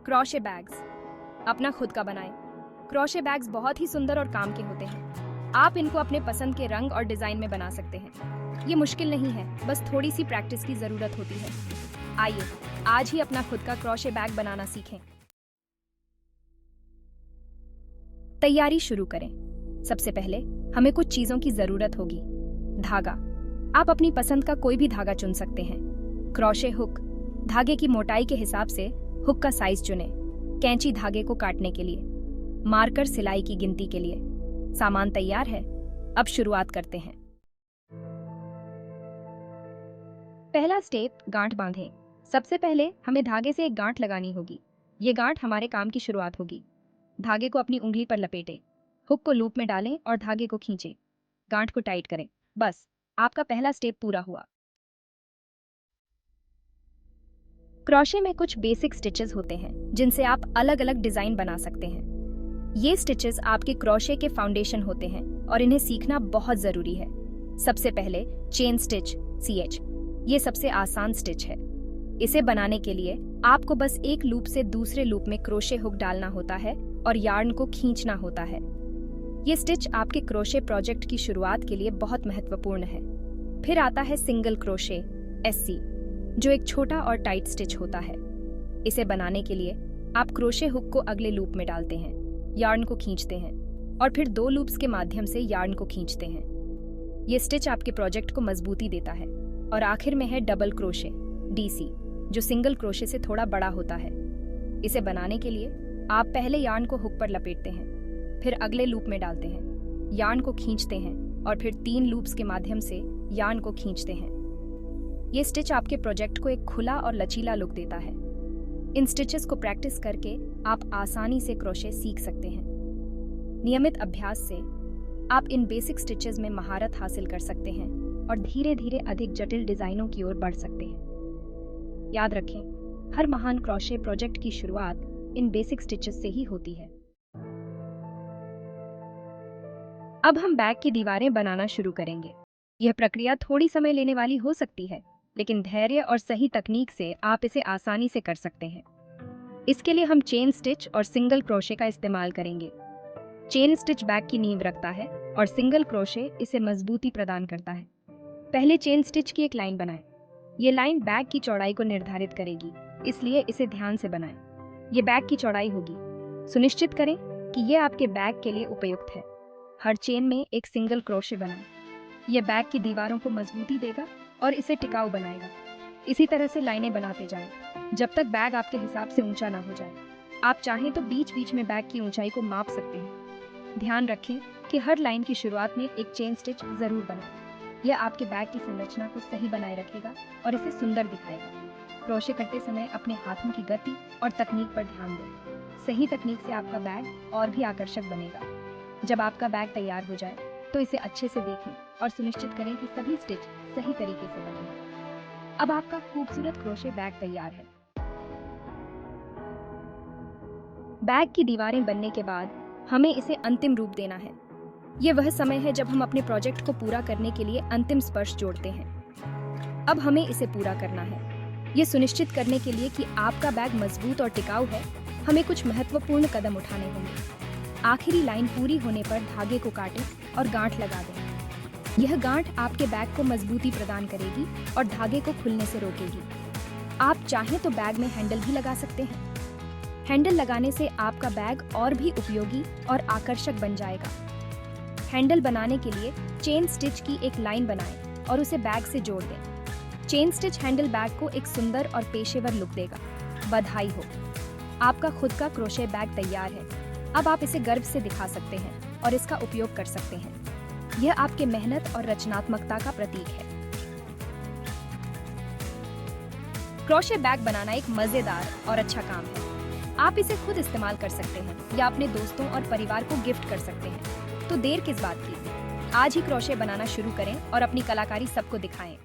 Crochet bags अपना खुद का बनाएं। क्रोशे बैग्स बहुत ही सुंदर और काम के होते हैं। आप इनको अपने पसंद के रंग और डिजाइन में बना सकते हैं। ये मुश्किल नहीं है, बस थोड़ी सी प्रैक्टिस की जरूरत होती है। आइए आज ही अपना खुद का क्रोशे बैग बनाना सीखें। तैयारी शुरू करें। सबसे पहले हमें कुछ चीजों की जरूरत होगी। धागा, आप अपनी पसंद का कोई भी धागा चुन सकते हैं। क्रोशे हुक, धागे की मोटाई के हिसाब से हुक का साइज चुनें। कैंची धागे को काटने के लिए, मार्कर सिलाई की गिनती के लिए। सामान तैयार है, अब शुरुआत करते हैं। पहला स्टेप, गांठ बांधें। सबसे पहले हमें धागे से एक गांठ लगानी होगी। ये गांठ हमारे काम की शुरुआत होगी। धागे को अपनी उंगली पर लपेटें, हुक को लूप में डालें और धागे को खींचें। गांठ को टाइट करें। बस, आपका पहला स्टेप पूरा हुआ। क्रोशे में कुछ बेसिक स्टिचेस होते हैं जिनसे आप अलग अलग डिजाइन बना सकते हैं। ये स्टिचेस आपके क्रोशे के फाउंडेशन होते हैं और इन्हें सीखना बहुत जरूरी है। सबसे पहले चेन स्टिच CH, ये सबसे आसान स्टिच है। इसे बनाने के लिए आपको बस एक लूप से दूसरे लूप में क्रोशे हुक डालना होता है और यार्न को खींचना होता है। ये स्टिच आपके क्रोशे प्रोजेक्ट की शुरुआत के लिए बहुत महत्वपूर्ण है। फिर आता है सिंगल क्रोशे SC, जो एक छोटा और टाइट स्टिच होता है। इसे बनाने के लिए आप क्रोशे हुक को अगले लूप में डालते हैं, यार्न को खींचते हैं और फिर 2 लूप्स के माध्यम से यार्न को खींचते हैं। ये स्टिच आपके प्रोजेक्ट को मजबूती देता है। और आखिर में है डबल क्रोशे DC, जो सिंगल क्रोशे से थोड़ा बड़ा होता है। इसे बनाने के लिए आप पहले यार्न को हुक पर लपेटते हैं, फिर अगले लूप में डालते हैं, यार्न को खींचते हैं और फिर 3 लूप्स के माध्यम से यार्न को खींचते हैं। ये स्टिच आपके प्रोजेक्ट को एक खुला और लचीला लुक देता है। इन स्टिचेस को प्रैक्टिस करके आप आसानी से क्रोशे सीख सकते हैं। नियमित अभ्यास से आप इन बेसिक स्टिचेस में महारत हासिल कर सकते हैं और धीरे धीरे अधिक जटिल डिजाइनों की ओर बढ़ सकते हैं। याद रखें, हर महान क्रोशे प्रोजेक्ट की शुरुआत इन बेसिक स्टिचेस से ही होती है। अब हम बैग की दीवारें बनाना शुरू करेंगे। यह प्रक्रिया थोड़ी समय लेने वाली हो सकती है, लेकिन धैर्य और सही तकनीक से आप इसे आसानी से कर सकते हैं। इसके लिए हम चेन स्टिच और सिंगल क्रोशे का इस्तेमाल करेंगे। चेन स्टिच बैग की नींव रखता है और सिंगल क्रोशे इसे मजबूती प्रदान करता है। पहले चेन स्टिच की एक लाइन बनाएं। ये लाइन बैग की चौड़ाई को निर्धारित करेगी, इसलिए इसे ध्यान से बनाएं। ये बैग की चौड़ाई होगी। सुनिश्चित करें कि यह आपके बैग के लिए उपयुक्त है। हर चेन में एक सिंगल क्रोशे बनाएं। यह बैग की दीवारों को मजबूती देगा और इसे टिकाऊ बनाएगा। इसी तरह से लाइनें बनाते जाएं, जब तक बैग आपके हिसाब से ऊंचा ना हो जाए। आप चाहें तो बीच बीच में बैग की ऊंचाई को माप सकते हैं। ध्यान रखें कि हर लाइन की शुरुआत में एक चेन स्टिच जरूर बनाएं। यह आपके बैग की संरचना को सही बनाए रखेगा और इसे सुंदर दिखाएगा। क्रोशे करते समय अपने हाथों की गति और तकनीक पर ध्यान दें। सही तकनीक से आपका बैग और भी आकर्षक बनेगा। जब आपका बैग तैयार हो जाए तो इसे अच्छे से देखें और सुनिश्चित करें कि सभी स्टिच सही तरीके से बने हैं। अब आपका खूबसूरत क्रोशे बैग तैयार है। बैग की दीवारें बनने के बाद हमें इसे अंतिम रूप देना है। यह वह समय है जब हम अपने प्रोजेक्ट को पूरा करने के लिए अंतिम स्पर्श जोड़ते हैं। अब हमें इसे पूरा करना है। यह सुनिश्चित करने के लिए कि आपका बैग मजबूत और टिकाऊ है, हमें कुछ महत्वपूर्ण कदम उठाने होंगे। आखिरी लाइन पूरी होने पर धागे को काटें और गांठ लगा दें। यह गांठ आपके बैग को मजबूती प्रदान करेगी और धागे को खुलने से रोकेगी। आप चाहें तो बैग में हैंडल भी लगा सकते हैं। हैंडल लगाने से आपका बैग और भी उपयोगी और आकर्षक बन जाएगा। हैंडल बनाने के लिए चेन स्टिच की एक लाइन बनाएं और उसे बैग से जोड़ दें। चेन स्टिच हैंडल बैग को एक सुंदर और पेशेवर लुक देगा। बधाई हो, आपका खुद का क्रोशे बैग तैयार है। अब आप इसे गर्व से दिखा सकते हैं और इसका उपयोग कर सकते हैं। यह आपके मेहनत और रचनात्मकता का प्रतीक है। क्रोशे बैग बनाना एक मजेदार और अच्छा काम है। आप इसे खुद इस्तेमाल कर सकते हैं या अपने दोस्तों और परिवार को गिफ्ट कर सकते हैं। तो देर किस बात की, आज ही क्रोशे बनाना शुरू करें और अपनी कलाकारी सबको दिखाएं।